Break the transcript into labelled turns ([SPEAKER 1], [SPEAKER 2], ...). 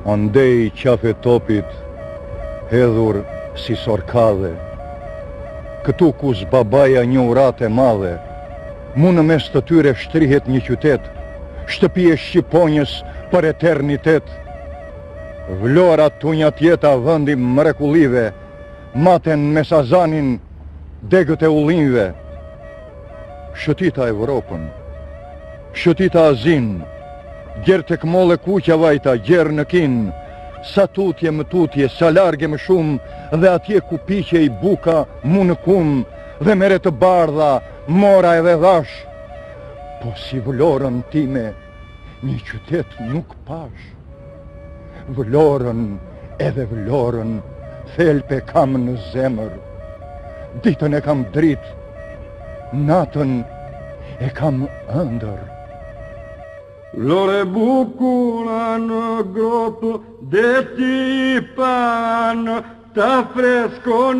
[SPEAKER 1] Andej qafe topit, hedhur si sorkadhe, këtu ku zbabaja një urate madhe, mu në mes të tyre shtrihet një qytet, shtëpi e Shqiponjës për eternitet. Vlora tunja tjeta vëndi mrekullive, maten me Sazanin, degët e ullinjve. Shëtita Evropën, shëtita Azin, gjerë tek molle kuqja vajta, gjerë në kin, sa tutje më tutje, sa large më shumë, dhe atje ku piqe i buka mu në kum, dhe mere të bardha, mora edhe dhash. Po si Vlorën time, një qytet nuk pash. Vlorën edhe Vlorën, thelpe kam në zemër. Ditën e kam dritë, natën e kam ëndër.
[SPEAKER 2] Vlore bukura në grotë, deti i panë, ta freskon